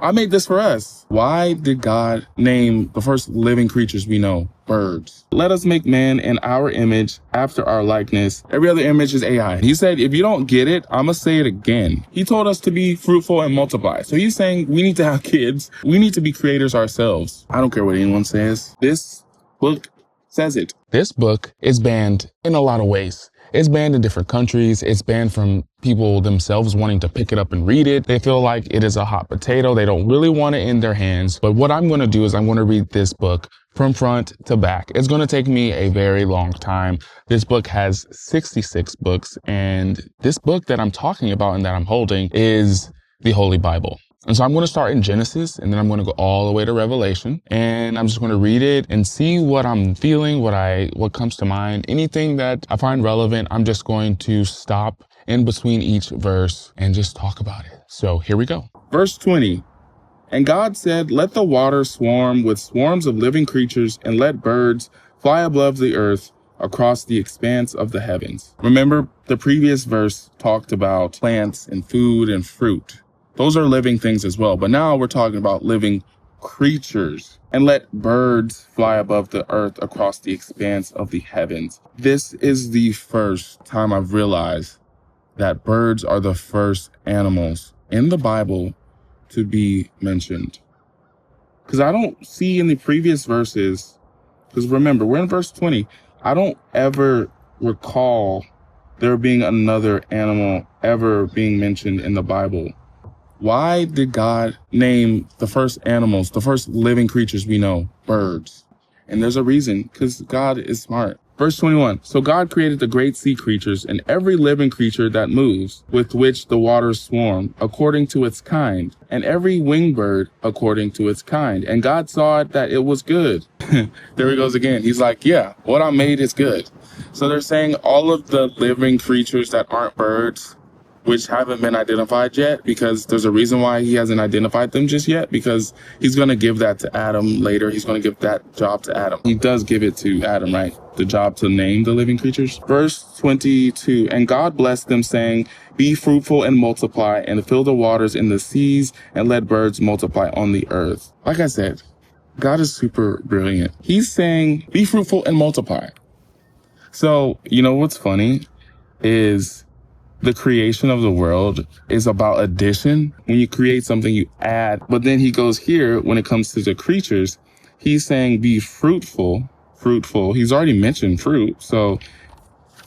I made this for us. Why did God name the first living creatures we know? Birds. Let us make man in our image, after our likeness. Every other image is AI. He said, if you don't get it, I'm going to say it again. He told us to be fruitful and multiply. So he's saying we need to have kids. We need to be creators ourselves. I don't care what anyone says. This book says it. This book is banned in a lot of ways. It's banned in different countries. It's banned from people themselves wanting to pick it up and read it. They feel like it is a hot potato. They don't really want it in their hands. But what I'm going to do is I'm going to read this book from front to back. It's going to take me a very long time. This book has 66 books, and this book that I'm talking about and that I'm holding is the Holy Bible. And so I'm going to start in Genesis, and then I'm going to go all the way to Revelation, and I'm just going to read it and see what I'm feeling, what comes to mind. Anything that I find relevant, I'm just going to stop in between each verse and just talk about it. So here we go. Verse 20. And God said, let the waters swarm with swarms of living creatures, and let birds fly above the earth across the expanse of the heavens. Remember, the previous verse talked about plants and food and fruit. Those are living things as well. But now we're talking about living creatures. And let birds fly above the earth across the expanse of the heavens. This is the first time I've realized that birds are the first animals in the Bible to be mentioned. Because I don't see in the previous verses, because remember, we're in verse 20. I don't ever recall there being another animal ever being mentioned in the Bible. Why did God name the first animals, the first living creatures we know, birds? And there's a reason, because God is smart. Verse 21, so God created the great sea creatures and every living creature that moves, with which the waters swarm, according to its kind, and every winged bird according to its kind. And God saw it that it was good. There he goes again. He's like, yeah, what I made is good. So they're saying all of the living creatures that aren't birds, which haven't been identified yet, because there's a reason why he hasn't identified them just yet, because he's going to give that to Adam later. He's going to give that job to Adam. He does give it to Adam, right? The job to name the living creatures. Verse 22, and God blessed them, saying, be fruitful and multiply, and fill the waters in the seas, and let birds multiply on the earth. Like I said, God is super brilliant. He's saying, be fruitful and multiply. So, you know what's funny is the creation of the world is about addition. When you create something, you add. But then he goes here, when it comes to the creatures, he's saying be fruitful. He's already mentioned fruit. So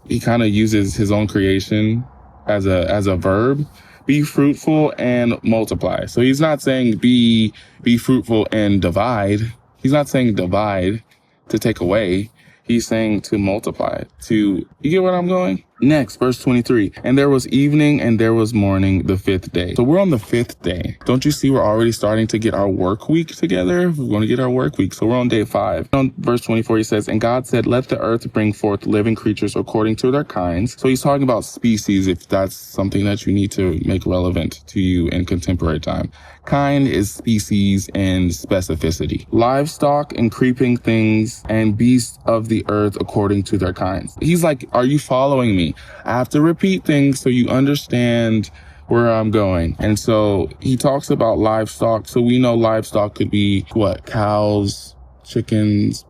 he kind of uses his own creation as a verb. Be fruitful and multiply. So he's not saying be fruitful and divide. He's not saying divide to take away. He's saying to multiply, you get where I'm going? Next, verse 23. And there was evening and there was morning the fifth day. So we're on the fifth day. Don't you see we're already starting to get our work week together? We're going to get our work week. So we're on day 5. On verse 24, he says, and God said, let the earth bring forth living creatures according to their kinds. So he's talking about species, if that's something that you need to make relevant to you in contemporary time. Kind is species and specificity. Livestock and creeping things and beasts of the earth according to their kinds. He's like, are you following me? I have to repeat things so you understand where I'm going. And so he talks about livestock. So we know livestock could be what? Cows, chickens.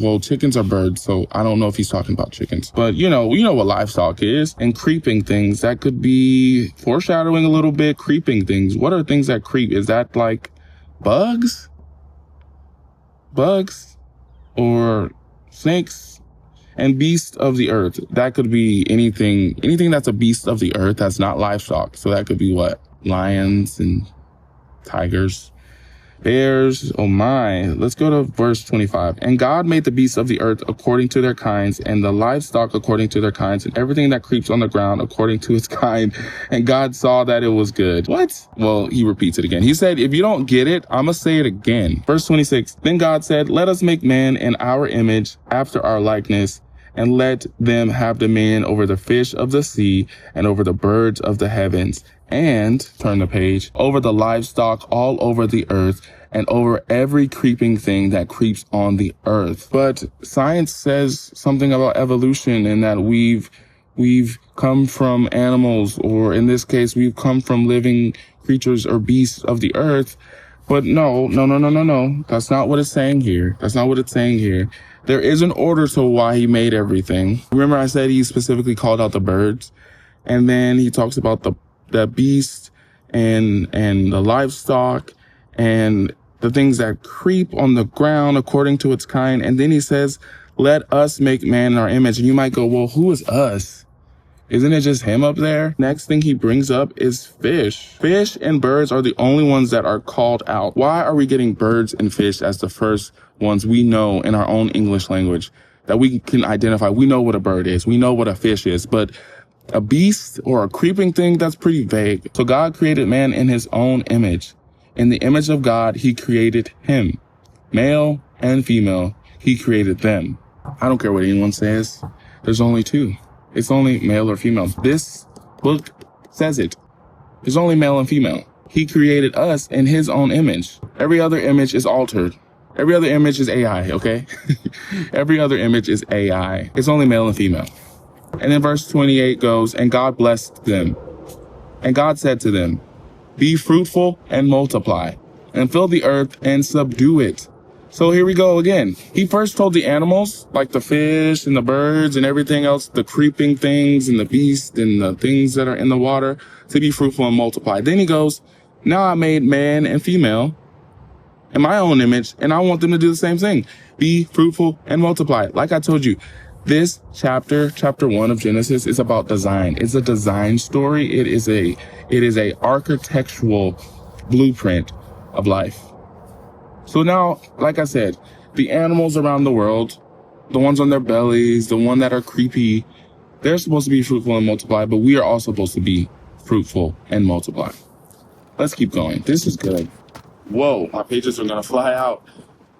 Well, chickens are birds, so I don't know if he's talking about chickens. But you know what livestock is. And creeping things, that could be foreshadowing a little bit. Creeping things. What are things that creep? Is that like bugs? Bugs? Or snakes? And beasts of the earth, that could be anything that's a beast of the earth that's not livestock. So that could be what? Lions and tigers, bears. Oh my. Let's go to verse 25. And God made the beasts of the earth according to their kinds, and the livestock according to their kinds, and everything that creeps on the ground according to its kind. And God saw that it was good. What? Well, he repeats it again. He said, if you don't get it, I'm going to say it again. Verse 26. Then God said, let us make man in our image, after our likeness, and let them have dominion over the fish of the sea and over the birds of the heavens, and, turn the page, over the livestock all over the earth, and over every creeping thing that creeps on the earth. But science says something about evolution, and that we've we've come from animals, or in this case, we've come from living creatures or beasts of the earth. But no. That's not what it's saying here. That's not what it's saying here. There is an order to why he made everything. Remember I said he specifically called out the birds, and then he talks about the beast and the livestock and the things that creep on the ground according to its kind. And then he says, let us make man in our image. And you might go, well, who is us? Isn't it just him up there? Next thing he brings up is fish. Fish and birds are the only ones that are called out. Why are we getting birds and fish as the first ones we know in our own English language that we can identify? We know what a bird is. We know what a fish is. But a beast or a creeping thing, that's pretty vague. So God created man in his own image. In the image of God, he created him. Male and female, he created them. I don't care what anyone says. There's only two. It's only male or female. This book says it. There's only male and female. He created us in his own image. Every other image is altered. Every other image is AI, okay? Every other image is AI. It's only male and female. And then verse 28 goes, and God blessed them. And God said to them, be fruitful and multiply, and fill the earth and subdue it. So here we go again. He first told the animals, like the fish and the birds and everything else, the creeping things and the beast and the things that are in the water, to be fruitful and multiply. Then he goes, now I made man and female in my own image, and I want them to do the same thing. Be fruitful and multiply. Like I told you, this chapter 1 of Genesis, is about design. It's a design story. It is a architectural blueprint of life. So now, like I said, the animals around the world, the ones on their bellies, the ones that are creepy, they're supposed to be fruitful and multiply, but we are also supposed to be fruitful and multiply. Let's keep going. This is good. Whoa, my pages are going to fly out.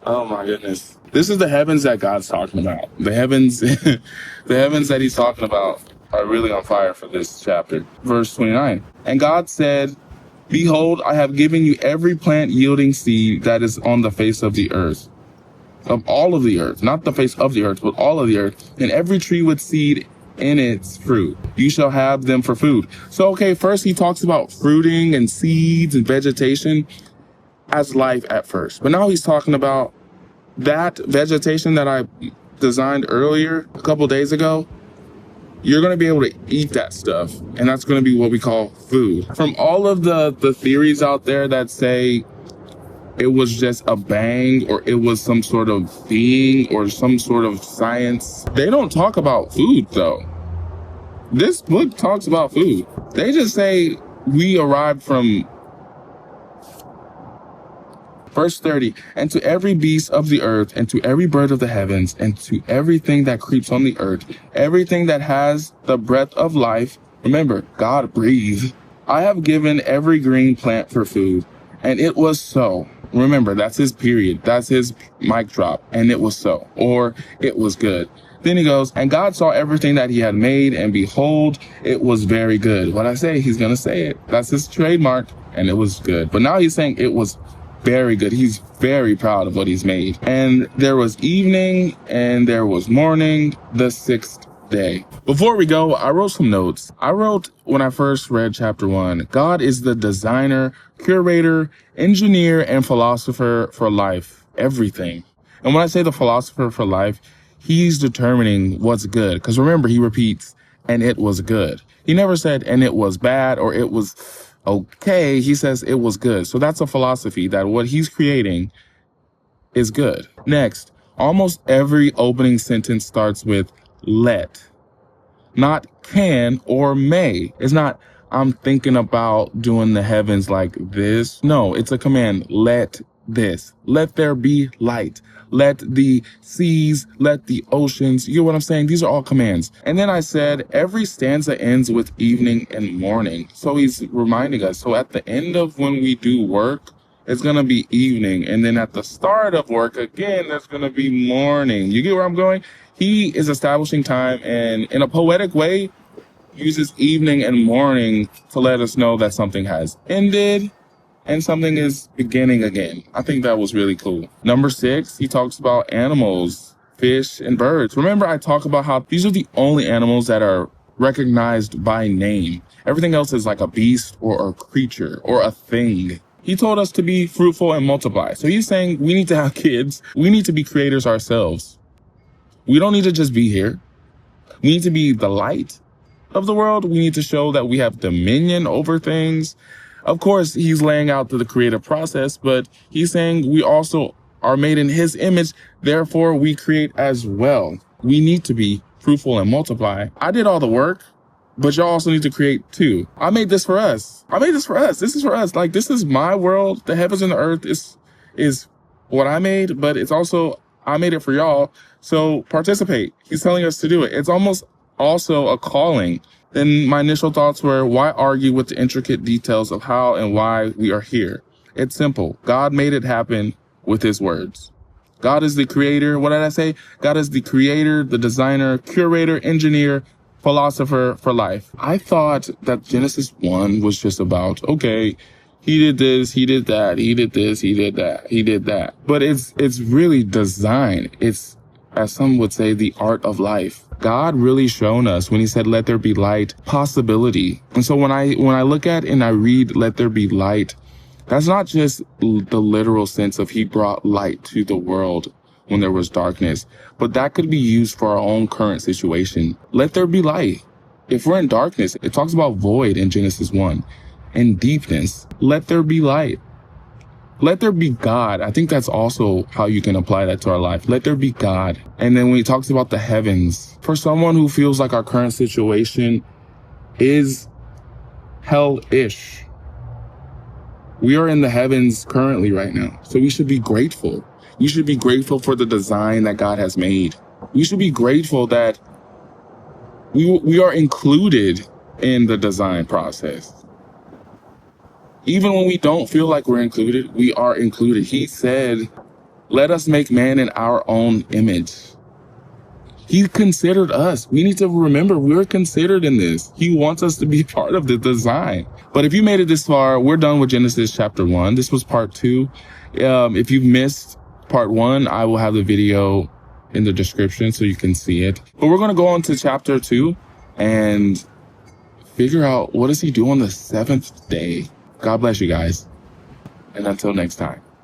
Oh my goodness. This is the heavens that God's talking about. The heavens, the heavens that he's talking about are really on fire for this chapter. Verse 29. And God said, behold, I have given you every plant yielding seed that is on the face of the earth. Of all of the earth, not the face of the earth, but all of the earth, and every tree with seed in its fruit. You shall have them for food. So, okay, first he talks about fruiting and seeds and vegetation as life at first. But now he's talking about that vegetation that I designed earlier, a couple days ago. You're going to be able to eat that stuff, and that's going to be what we call food. From all of the theories out there that say it was just a bang, or it was some sort of being, or some sort of science, they don't talk about food, though. This book talks about food. They just say we arrived from... Verse 30, and to every beast of the earth, and to every bird of the heavens, and to everything that creeps on the earth, everything that has the breath of life, remember, God breathed, I have given every green plant for food. And it was so. Remember, that's his period. That's his mic drop. And it was so. Or it was good. Then he goes, and God saw everything that he had made, and behold, it was very good. What I say, he's going to say it. That's his trademark. And it was good. But now he's saying it was very good. He's very proud of what he's made. And there was evening and there was morning, the sixth day. Before we go, I wrote some notes. I wrote, when I first read chapter 1, God is the designer, curator, engineer, and philosopher for life, everything. And when I say the philosopher for life, he's determining what's good. Because remember, he repeats, and it was good. He never said, and it was bad, or it was okay. He says it was good. So that's a philosophy that what he's creating is good. Next, almost every opening sentence starts with let, not can or may. It's not, I'm thinking about doing the heavens like this. No, it's a command. Let this. Let there be light. Let the seas, let the oceans. You get what I'm saying? These are all commands. And then I said, every stanza ends with evening and morning. So he's reminding us. So at the end of when we do work, it's going to be evening. And then at the start of work, again, there's going to be morning. You get where I'm going? He is establishing time, and in a poetic way, uses evening and morning to let us know that something has ended and something is beginning again. I think that was really cool. Number 6, he talks about animals, fish, and birds. Remember, I talk about how these are the only animals that are recognized by name. Everything else is like a beast or a creature or a thing. He told us to be fruitful and multiply. So he's saying we need to have kids. We need to be creators ourselves. We don't need to just be here. We need to be the light of the world. We need to show that we have dominion over things. Of course, he's laying out the creative process, but he's saying we also are made in his image. Therefore, we create as well. We need to be fruitful and multiply. I did all the work, but y'all also need to create too. I made this for us. This is for us. Like, this is my world. The heavens and the earth is what I made, but it's also, I made it for y'all. So participate. He's telling us to do it. It's almost also a calling. Then my initial thoughts were, why argue with the intricate details of how and why we are here? It's simple. God made it happen with his words. God is the creator. What did I say? God is the creator, the designer, curator, engineer, philosopher for life. I thought that Genesis 1 was just about, okay, he did this, he did that, he did this, he did that, he did that. But it's really design. It's, as some would say, the art of life. God really shown us when he said, let there be light, possibility. And so when I look at and I read, let there be light, that's not just the literal sense of he brought light to the world when there was darkness, but that could be used for our own current situation. Let there be light. If we're in darkness, it talks about void in Genesis 1 and deepness. Let there be light. Let there be God. I think that's also how you can apply that to our life. Let there be God. And then when he talks about the heavens, for someone who feels like our current situation is hell-ish, we are in the heavens currently right now. So we should be grateful. We should be grateful for the design that God has made. We should be grateful that we are included in the design process. Even when we don't feel like we're included, we are included. He said, let us make man in our own image. He considered us. We need to remember we're considered in this. He wants us to be part of the design. But if you made it this far, we're done with Genesis chapter 1. This was part 2. If you've missed part 1, I will have the video in the description so you can see it. But we're going to go on to chapter 2 and figure out what does he do on the 7th day. God bless you guys. And until next time.